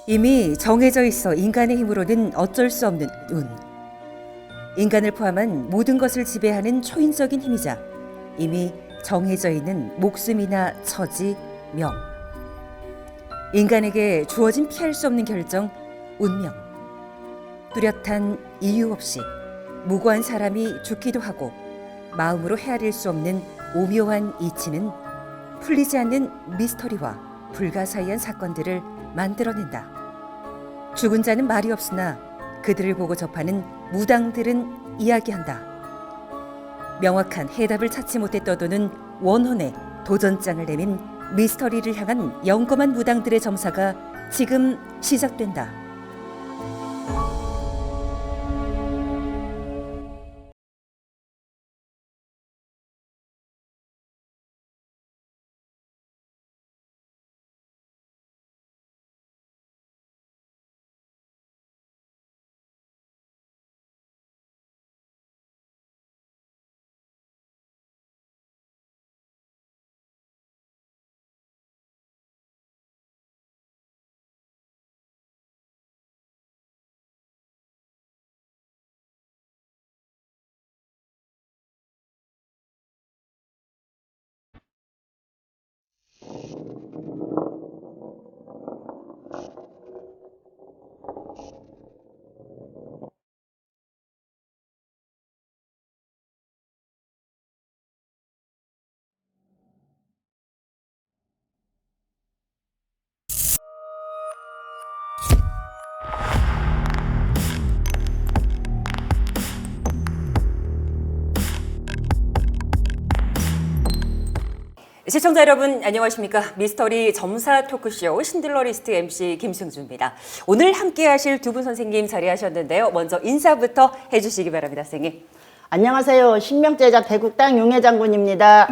이미 정해져 있어 인간의 힘으로는 어쩔 수 없는 운. 인간을 포함한 모든 것을 지배하는 초인적인 힘이자 이미 정해져 있는 목숨이나 처지, 명. 인간에게 주어진 피할 수 없는 결정, 운명. 뚜렷한 이유 없이 무고한 사람이 죽기도 하고 마음으로 헤아릴 수 없는 오묘한 이치는 풀리지 않는 미스터리와 불가사의한 사건들을 만들어낸다. 죽은 자는 말이 없으나 그들을 보고 접하는 무당들은 이야기한다. 명확한 해답을 찾지 못해 떠도는 원혼의 도전장을 내민 미스터리를 향한 영검한 무당들의 점사가 지금 시작된다. 시청자 여러분 안녕하십니까? 미스터리 점사 토크쇼 신들러리스트 MC 김승주입니다. 오늘 함께 하실 두 분 선생님 자리하셨는데요. 먼저 인사부터 해주시기 바랍니다. 선생님. 안녕하세요. 신명제자 대국당 용해 장군입니다.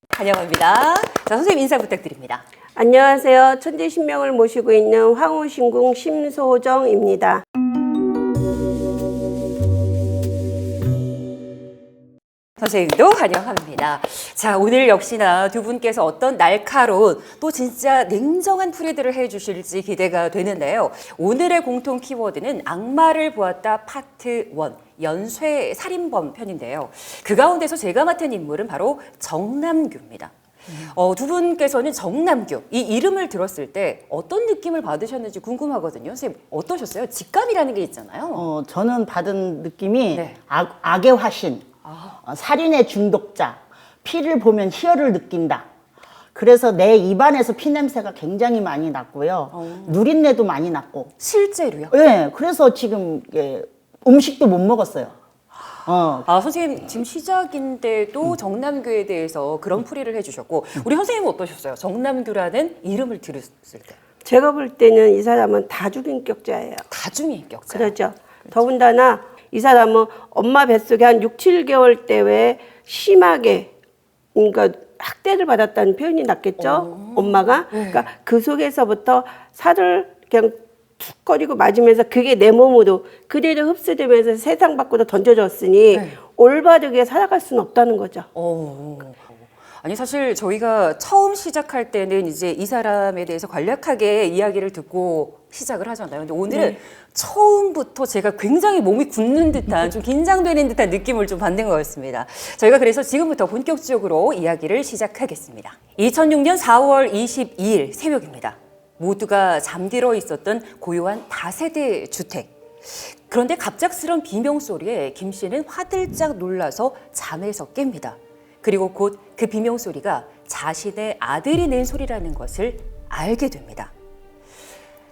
환영합니다. 자, 선생님 인사 부탁드립니다. 안녕하세요. 천재신명을 모시고 있는 황우신궁 심소정입니다. 선생님도 환영합니다. 자, 오늘 역시나 두 분께서 어떤 날카로운 또 진짜 냉정한 풀이들을 해주실지 기대가 되는데요. 오늘의 공통 키워드는 악마를 보았다 파트 1, 연쇄 살인범 편인데요. 그 가운데서 제가 맡은 인물은 바로 정남규입니다. 두 분께서는 정남규, 이 이름을 들었을 때 어떤 느낌을 받으셨는지 궁금하거든요. 선생님 어떠셨어요? 직감이라는 게 있잖아요. 저는 받은 느낌이 네. 악의 화신, 살인의 중독자, 피를 보면 희열을 느낀다. 그래서 내 입안에서 피냄새가 굉장히 많이 났고요. 누린내도 많이 났고. 실제로요? 네, 그래서 지금 음식도 못 먹었어요. 선생님 지금 시작인데도 정남규에 대해서 그런 풀이를 해주셨고 우리 선생님은 어떠셨어요? 정남규라는 이름을 들었을 때. 제가 볼 때는 이 사람은 다중인격자예요. 다중인격자. 그렇죠. 더군다나 이 사람은 엄마 뱃속에 한 6, 7개월 때 왜 심하게 그러니까 학대를 받았다는 표현이 났겠죠. 엄마가. 네. 그러니까 그 속에서부터 살을 그냥 툭거리고 맞으면서 그게 내 몸으로 그대로 흡수되면서 세상 밖으로 던져졌으니 네. 올바르게 살아갈 수는 없다는 거죠. 아니 사실 저희가 처음 시작할 때는 이제 이 사람에 대해서 간략하게 이야기를 듣고 시작을 하잖아요. 근데 오늘은 처음부터 제가 굉장히 몸이 굳는 듯한 좀 긴장되는 듯한 느낌을 좀 받는 것 같습니다. 저희가 그래서 지금부터 본격적으로 이야기를 시작하겠습니다. 2006년 4월 22일 새벽입니다. 모두가 잠들어 있었던 고요한 다세대 주택. 그런데 갑작스런 비명소리에 김 씨는 화들짝 놀라서 잠에서 깹니다. 그리고 곧 그 비명소리가 자신의 아들이 낸 소리라는 것을 알게 됩니다.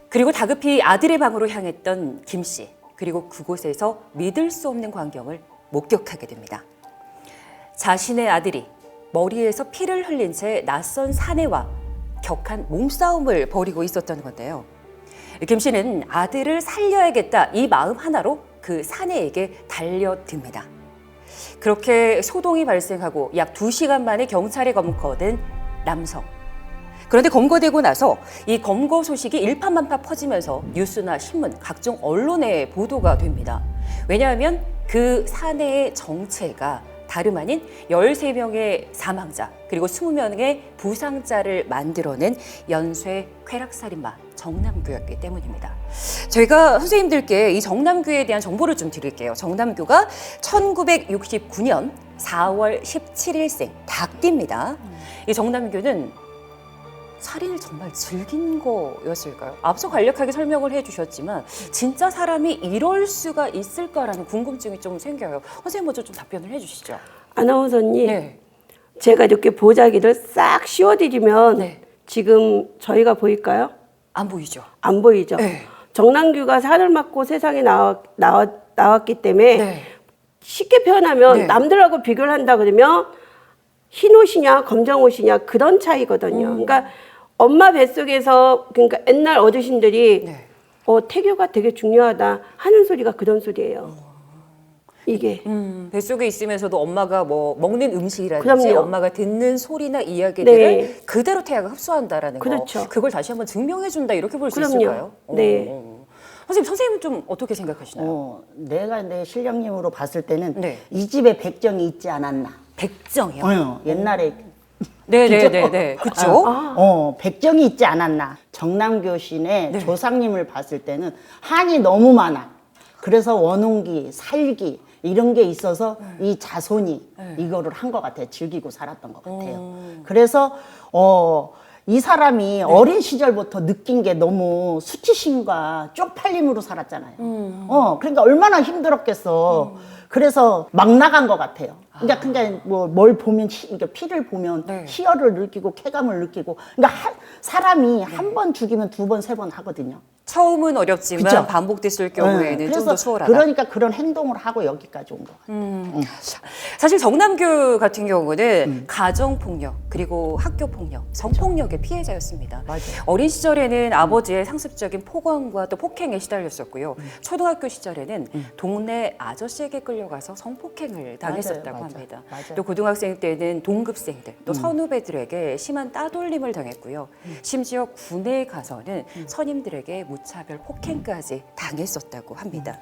그리고 다급히 아들의 방으로 향했던 김 씨. 그리고 그곳에서 믿을 수 없는 광경을 목격하게 됩니다. 자신의 아들이 머리에서 피를 흘린 채 낯선 사내와 격한 몸싸움을 벌이고 있었던 건데요. 김 씨는 아들을 살려야겠다 이 마음 하나로 그 사내에게 달려듭니다. 그렇게 소동이 발생하고 약 2시간 만에 경찰에 검거된 남성. 그런데 검거되고 나서 이 검거 소식이 일파만파 퍼지면서 뉴스나 신문, 각종 언론에 보도가 됩니다. 왜냐하면 그 사내의 정체가 다름 아닌 13명의 사망자 그리고 20명의 부상자를 만들어낸 연쇄 쾌락살인마 정남규였기 때문입니다. 저희가 선생님들께 이 정남규에 대한 정보를 좀 드릴게요. 정남규가 1969년 4월 17일생 닭띠입니다. 이 정남규는 살인을 정말 즐긴 거였을까요? 앞서 간략하게 설명을 해주셨지만 진짜 사람이 이럴 수가 있을까라는 궁금증이 좀 생겨요. 선생님 먼저 좀 답변을 해주시죠. 아나운서님, 네. 제가 이렇게 보자기를 싹 씌워드리면 네. 지금 저희가 보일까요? 안 보이죠? 안 보이죠? 네. 정남규가 살을 맞고 세상에 나왔기 때문에 네. 쉽게 표현하면 네. 남들하고 비교를 한다 그러면 흰 옷이냐 검정 옷이냐 그런 차이거든요. 그러니까 엄마 뱃속에서 그러니까 옛날 어르신들이 네. 태교가 되게 중요하다 하는 소리가 그런 소리예요. 이게 뱃속에 있으면서도 엄마가 뭐 먹는 음식이라든지 그럼요. 엄마가 듣는 소리나 이야기들을 네. 그대로 태아가 흡수한다라는 그렇죠. 거. 그걸 다시 한번 증명해준다 이렇게 볼 수 그럼요. 있을까요? 네. 선생님은 좀 어떻게 생각하시나요? 내가 내 실력님으로 봤을 때는 네. 이 집에 백정이 있지 않았나. 백정이요? 옛날에 네네네네. 그쵸? 백정이 있지 않았나. 정남교신의 네. 조상님을 봤을 때는 한이 너무 많아. 그래서 원혼기, 살기 이런 게 있어서 이 자손이 이거를 한 것 같아요. 즐기고 살았던 것 같아요. 그래서 이 사람이 어린 시절부터 느낀 게 너무 수치심과 쪽팔림으로 살았잖아요. 그러니까 얼마나 힘들었겠어. 그래서 막 나간 것 같아요. 그러니까 뭘 보면 그러니까 피를 보면 네. 희열을 느끼고 쾌감을 느끼고. 그러니까 사람이 한 번 죽이면 두 번, 세 번 하거든요. 처음은 어렵지만 그쵸? 반복됐을 경우에는 좀 그래서 더 수월하다. 그러니까 그런 행동을 하고 여기까지 온 것 같아요. 사실 정남규 같은 경우는 가정폭력 그리고 학교폭력, 성폭력의 피해자였습니다. 맞아요. 어린 시절에는 아버지의 상습적인 폭언과 또 폭행에 시달렸었고요. 초등학교 시절에는 동네 아저씨에게 끌려가서 성폭행을 당했었다고 맞아요. 합니다. 맞아요. 또 고등학생 때는 동급생들, 또 선후배들에게 심한 따돌림을 당했고요. 심지어 군에 가서는 선임들에게 무차별 폭행까지 당했었다고 합니다.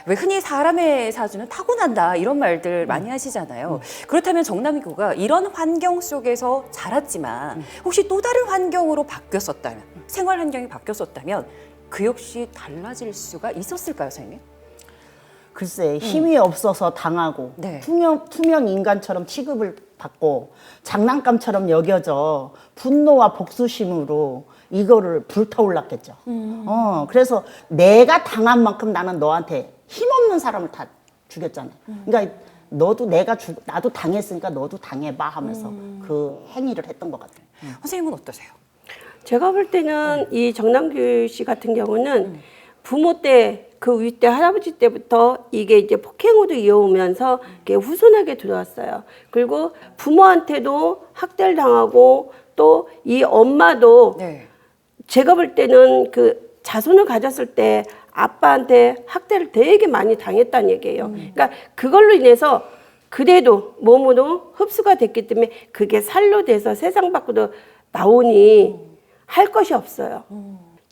왜 흔히 사람의 사주는 타고난다 이런 말들 많이 하시잖아요. 그렇다면 정남규가 이런 환경 속에서 자랐지만 혹시 또 다른 환경으로 바뀌었었다면, 생활 환경이 바뀌었었다면 그 역시 달라질 수가 있었을까요, 선생님? 글쎄 힘이 없어서 당하고 네. 투명 인간처럼 취급을 받고 장난감처럼 여겨져 분노와 복수심으로 이거를 불타올랐겠죠. 그래서 내가 당한 만큼 나는 너한테 힘없는 사람을 다 죽였잖아요. 그러니까 나도 당했으니까 너도 당해봐 하면서 그 행위를 했던 것 같아요. 선생님은 어떠세요? 제가 볼 때는 이 정남규 씨 같은 경우는 부모 때 그 윗대 할아버지 때부터 이게 이제 폭행으로 이어오면서 이게 후손에게 들어왔어요. 그리고 부모한테도 학대를 당하고 또 이 엄마도 네. 제가 볼 때는 그 자손을 가졌을 때 아빠한테 학대를 되게 많이 당했다는 얘기예요. 그러니까 그걸로 인해서 그래도 몸으로 흡수가 됐기 때문에 그게 살로 돼서 세상 밖으로 나오니 할 것이 없어요.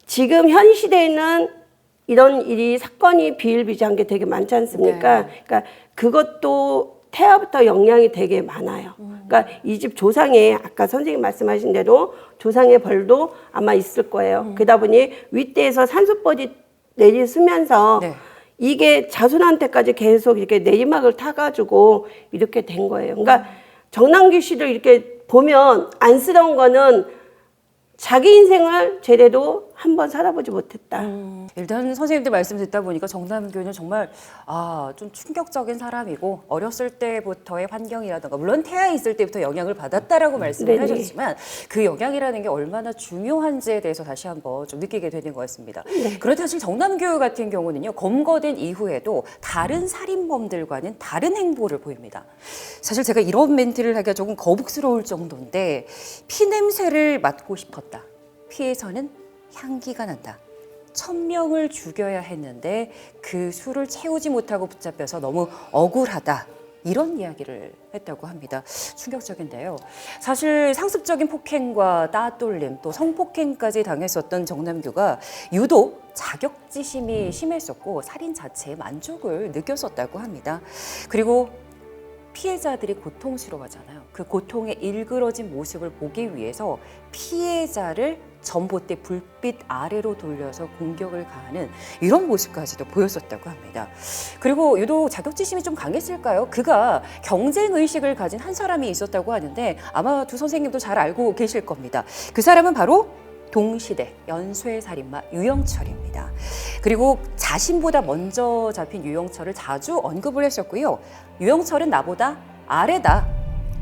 지금 현 시대에는 이런 일이 사건이 비일비재한 게 되게 많지 않습니까? 네. 그러니까 그것도 태아부터 영향이 되게 많아요. 그러니까 이 집 조상에 아까 선생님 말씀하신 대로 조상의 벌도 아마 있을 거예요. 그러다 보니 윗대에서 산소벌이 내리쓰면서 네. 이게 자손한테까지 계속 이렇게 내리막을 타가지고 이렇게 된 거예요. 그러니까 정남규 씨를 이렇게 보면 안쓰러운 거는 자기 인생을 제대로 한번 살아보지 못했다. 일단 선생님들 말씀 듣다 보니까 정남규는 정말 좀 충격적인 사람이고 어렸을 때부터의 환경이라든가 물론 태아에 있을 때부터 영향을 받았다라고 말씀을 네네. 하셨지만 그 영향이라는 게 얼마나 중요한지에 대해서 다시 한번 좀 느끼게 되는 것 같습니다. 그런데 사실 정남규 같은 경우는요 검거된 이후에도 다른 살인범들과는 다른 행보를 보입니다. 사실 제가 이런 멘트를 하기가 조금 거북스러울 정도인데 피냄새를 맡고 싶었다. 피에서는 향기가 난다. 1000명을 죽여야 했는데 그 수를 채우지 못하고 붙잡혀서 너무 억울하다. 이런 이야기를 했다고 합니다. 충격적인데요. 사실 상습적인 폭행과 따돌림 또 성폭행까지 당했었던 정남규가 유독 자격지심이 심했었고 살인 자체에 만족을 느꼈었다고 합니다. 그리고 피해자들이 고통스러워하잖아요. 그 고통의 일그러진 모습을 보기 위해서 피해자를 전봇대 불빛 아래로 돌려서 공격을 가하는 이런 모습까지도 보였었다고 합니다. 그리고 유독 자격지심이 좀 강했을까요? 그가 경쟁 의식을 가진 한 사람이 있었다고 하는데 아마 두 선생님도 잘 알고 계실 겁니다. 그 사람은 바로 동시대 연쇄살인마 유영철입니다. 그리고 자신보다 먼저 잡힌 유영철을 자주 언급을 했었고요. 유영철은 나보다 아래다.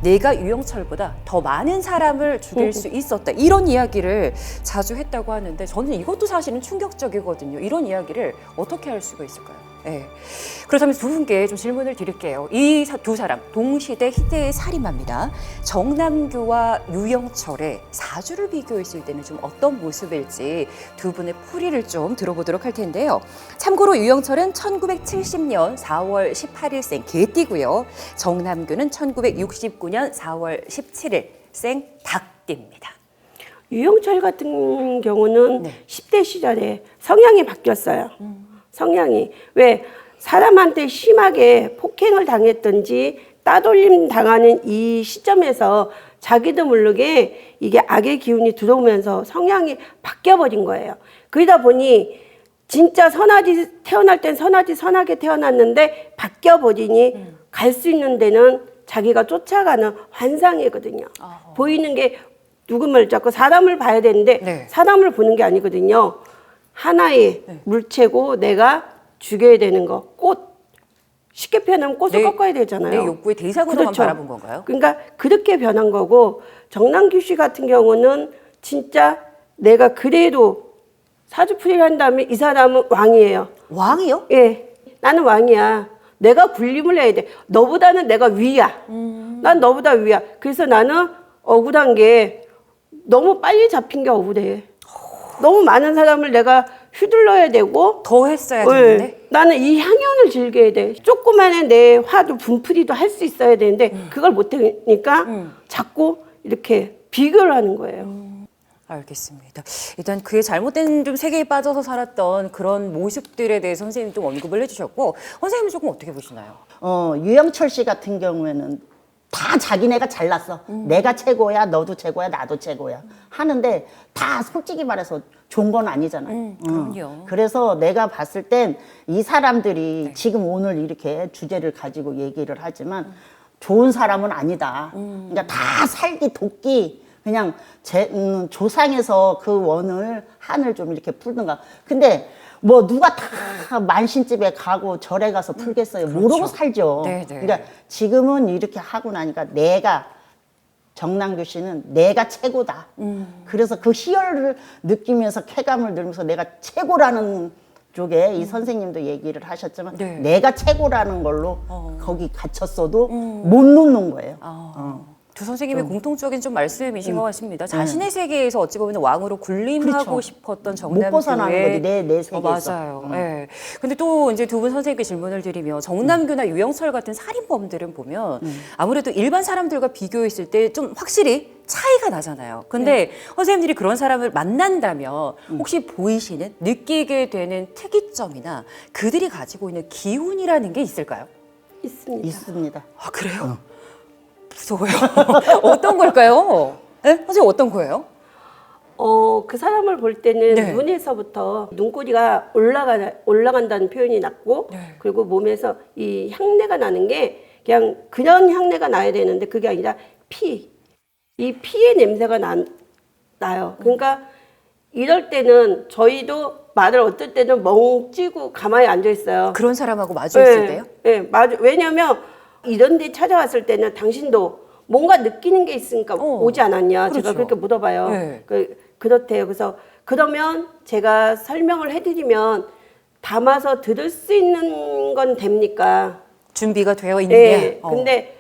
내가 유영철보다 더 많은 사람을 죽일 수 있었다. 이런 이야기를 자주 했다고 하는데 저는 이것도 사실은 충격적이거든요. 이런 이야기를 어떻게 할 수가 있을까요? 네. 그렇다면 두 분께 좀 질문을 드릴게요. 이 두 사람 동시대 희대의 살인마입니다. 정남규와 유영철의 사주를 비교했을 때는 좀 어떤 모습일지 두 분의 풀이를 좀 들어보도록 할 텐데요. 참고로 유영철은 1970년 4월 18일생 개띠고요. 정남규는 1969년 4월 17일생 닭띠입니다. 유영철 같은 경우는 네. 10대 시절에 성향이 바뀌었어요. 성향이. 왜? 사람한테 심하게 폭행을 당했든지 따돌림 당하는 이 시점에서 자기도 모르게 이게 악의 기운이 들어오면서 성향이 바뀌어버린 거예요. 그러다 보니 진짜 선하지, 태어날 땐 선하게 태어났는데 바뀌어버리니 갈 수 있는 데는 자기가 쫓아가는 환상이거든요. 보이는 게 누구를 잡고 사람을 봐야 되는데 네. 사람을 보는 게 아니거든요. 하나의 물체고 내가 죽여야 되는 거. 꽃. 쉽게 표현하면 꽃을 꺾어야 되잖아요. 내 욕구의 대상으로만 그렇죠. 바라본 건가요? 그러니까 그렇게 변한 거고 정남규 씨 같은 경우는 진짜 내가 그래도 사주풀이를 한 다음에 이 사람은 왕이에요. 왕이요? 예. 나는 왕이야. 내가 군림을 해야 돼. 너보다는 내가 위야. 난 너보다 위야. 그래서 나는 억울한 게 너무 빨리 잡힌 게 억울해. 너무 많은 사람을 내가 휘둘러야 되고 더 했어야 네. 되는데 나는 이 향연을 즐겨야 돼. 조그만한 내 화도 분풀이도 할 수 있어야 되는데 그걸 못하니까 자꾸 이렇게 비교를 하는 거예요. 알겠습니다. 일단 그의 잘못된 좀 세계에 빠져서 살았던 그런 모습들에 대해서 선생님이 좀 언급을 해주셨고 선생님은 조금 어떻게 보시나요? 유영철 씨 같은 경우에는 다 자기네가 잘났어. 내가 최고야, 너도 최고야, 나도 최고야. 하는데 다 솔직히 말해서 좋은 건 아니잖아요. 그럼요. 그래서 내가 봤을 땐 이 사람들이 지금 오늘 이렇게 주제를 가지고 얘기를 하지만 좋은 사람은 아니다. 그러니까 다 살기 돕기 그냥 조상에서 그 원을 한을 좀 이렇게 풀든가. 근데 뭐 누가 다 만신집에 가고 절에 가서 풀겠어요. 모르고 살죠. 네네. 그러니까 지금은 이렇게 하고 나니까 내가 정남규 씨는 내가 최고다. 그래서 그 희열을 느끼면서 쾌감을 누리면서 내가 최고라는 쪽에 이 선생님도 얘기를 하셨지만 네. 내가 최고라는 걸로 거기 갇혔어도 못 놓는 거예요. 두 선생님의 공통적인 좀 말씀이신 것 같습니다. 자신의 세계에서 어찌 보면 왕으로 군림하고 그렇죠. 싶었던 못 벗어나는 거지, 정남규의 내 세계에서. 맞아요. 예. 근데 또 이제 두 분 선생님께 질문을 드리면 정남규나 유영철 같은 살인범들은 보면 아무래도 일반 사람들과 비교했을 때 좀 확실히 차이가 나잖아요. 근데 선생님들이 그런 사람을 만난다면 혹시 보이시는 느끼게 되는 특이점이나 그들이 가지고 있는 기운이라는 게 있을까요? 있습니다. 있습니다. 아 그래요? 무서워요. 어떤 걸까요? 네? 선생님 어떤 거예요? 그 사람을 볼 때는 네. 눈에서부터 눈꼬리가 올라간다는 표현이 났고 네. 그리고 몸에서 이 향내가 나는 게 그냥 그런 향내가 나야 되는데 그게 아니라 이 피의 냄새가 나요. 그러니까 이럴 때는 저희도 말을 어떨 때는 멍찌고 가만히 앉아 있어요. 그런 사람하고 마주 있을 때요? 네, 맞아. 왜냐면 이런 데 찾아왔을 때는 당신도 뭔가 느끼는 게 있으니까 오지 않았냐. 그렇죠. 제가 그렇게 물어봐요. 네. 그렇대요. 그래서 그러면 제가 설명을 해드리면 담아서 들을 수 있는 건 됩니까? 준비가 되어 있느냐? 네. 근데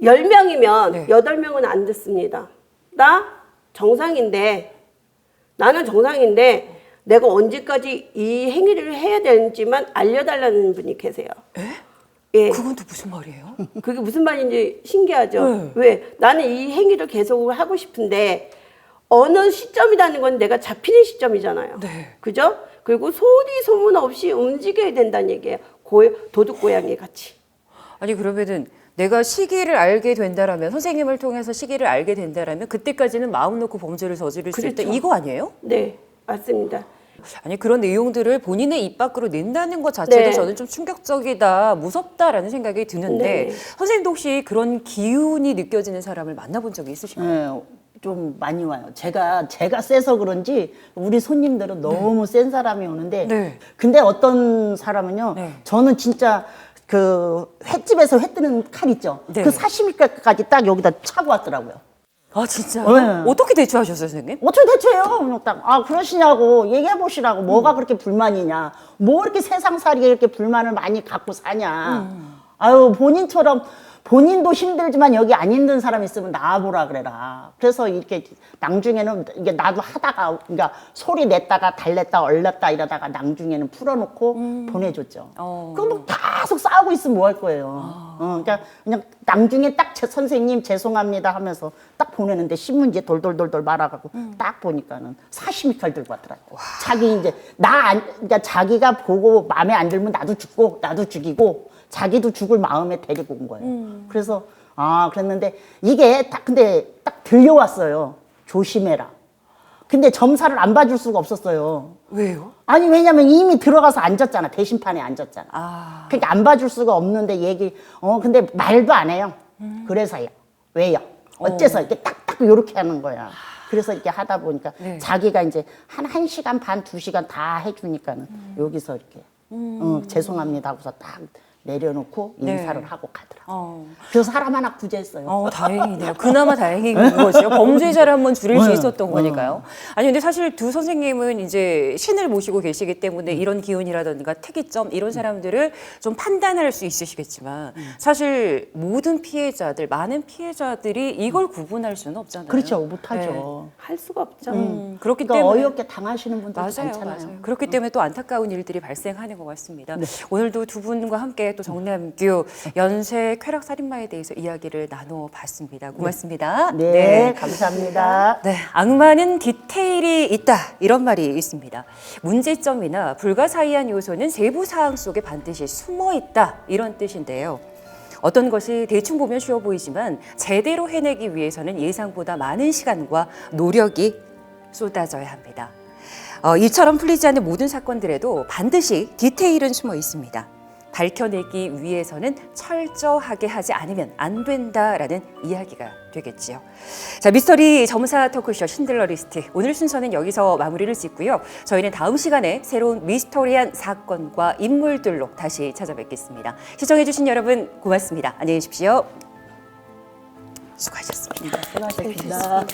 10명이면 네. 8명은 안 듣습니다. 나는 정상인데 내가 언제까지 이 행위를 해야 되는지만 알려달라는 분이 계세요. 예. 그건 또 무슨 말이에요? 그게 무슨 말인지 신기하죠. 네. 왜? 나는 이 행위를 계속 하고 싶은데 어느 시점이라는 건 내가 잡히는 시점이잖아요. 네. 그죠? 그리고 소리 소문 없이 움직여야 된다는 얘기예요. 도둑 고양이 같이. 아니 그러면은 내가 시기를 알게 된다라면 선생님을 통해서 시기를 알게 된다라면 그때까지는 마음 놓고 범죄를 저지를 수 있다. 그렇죠. 이거 아니에요? 네, 맞습니다. 아니 그런 내용들을 본인의 입 밖으로 낸다는 것 자체도 네. 저는 좀 충격적이다, 무섭다라는 생각이 드는데 네. 선생님도 혹시 그런 기운이 느껴지는 사람을 만나본 적이 있으신가요? 네, 좀 많이 와요. 제가 세서 그런지 우리 손님들은 너무 센 사람이 오는데, 네. 근데 어떤 사람은요, 네. 저는 진짜 그 횟집에서 회 뜨는 칼 있죠. 네. 그 사시미칼까지 딱 여기다 차고 왔더라고요. 아 진짜요? 네. 어떻게 대처하셨어요, 선생님? 어떻게 대처해요? 그냥 딱, 그러시냐고, 얘기해 보시라고, 뭐가 그렇게 불만이냐, 뭐 이렇게 세상살이에 이렇게 불만을 많이 갖고 사냐. 아유, 본인도 힘들지만 여기 안 힘든 사람 있으면 나와보라 그래라. 그래서 이렇게 나중에는 이게 나도 하다가, 그러니까 소리 냈다가 달랬다 얼렸다 이러다가 나중에는 풀어놓고 보내줬죠. 그럼 뭐 계속 싸우고 있으면 뭐 할 거예요. 그러니까 그냥 나중에 딱 선생님 죄송합니다 하면서 딱 보내는데 신문지에 돌돌돌돌 말아가고 딱 보니까는 사시미칼 들고 왔더라고요. 자기 이제 그러니까 자기가 보고 마음에 안 들면 나도 죽고 나도 죽이고 자기도 죽을 마음에 데리고 온 거예요. 그래서 그랬는데 이게 근데 딱 들려왔어요. 조심해라. 근데 점사를 안 봐줄 수가 없었어요. 왜요? 아니 왜냐면 이미 들어가서 앉았잖아. 대심판에 앉았잖아. 아. 그러니까 안 봐줄 수가 없는데 근데 말도 안 해요. 그래서요. 왜요? 어째서 이렇게 딱딱 요렇게 하는 거야. 그래서 이렇게 하다 보니까 네. 자기가 이제 한 1시간 반, 2시간 다 해주니까는 여기서 이렇게 죄송합니다 하고서 딱 내려놓고 네. 인사를 하고 가더라고요. 어. 그래서 사람 하나 구제했어요. 다행이네요. 그나마 다행인 거죠. 범죄자를 한번 줄일 수 네. 있었던 거니까요. 아니 근데 사실 두 선생님은 이제 신을 모시고 계시기 때문에 이런 기운이라든가 특이점 이런 사람들을 좀 판단할 수 있으시겠지만 사실 모든 피해자들, 많은 피해자들이 이걸 구분할 수는 없잖아요. 그렇죠. 못하죠. 할 수가 없죠. 그렇기 그러니까 때문에 어이없게 당하시는 분들도 맞아요, 많잖아요. 맞아요. 그렇기 때문에 또 안타까운 일들이 발생하는 것 같습니다. 오늘도 두 분과 함께 또 정남규 연쇄 쾌락 살인마에 대해서 이야기를 나눠봤습니다. 고맙습니다. 네, 감사합니다. 네, 악마는 디테일이 있다 이런 말이 있습니다. 문제점이나 불가사의한 요소는 세부 사항 속에 반드시 숨어 있다 이런 뜻인데요. 어떤 것이 대충 보면 쉬워 보이지만 제대로 해내기 위해서는 예상보다 많은 시간과 노력이 쏟아져야 합니다. 이처럼 풀리지 않는 모든 사건들에도 반드시 디테일은 숨어 있습니다. 밝혀내기 위해서는 철저하게 하지 않으면 안 된다라는 이야기가 되겠지요. 자, 미스터리 점사 토크쇼 신들러 리스트 오늘 순서는 여기서 마무리를 짓고요. 저희는 다음 시간에 새로운 미스터리한 사건과 인물들로 다시 찾아뵙겠습니다. 시청해주신 여러분 고맙습니다. 안녕히 계십시오. 수고하셨습니다. 수고하셨습니다.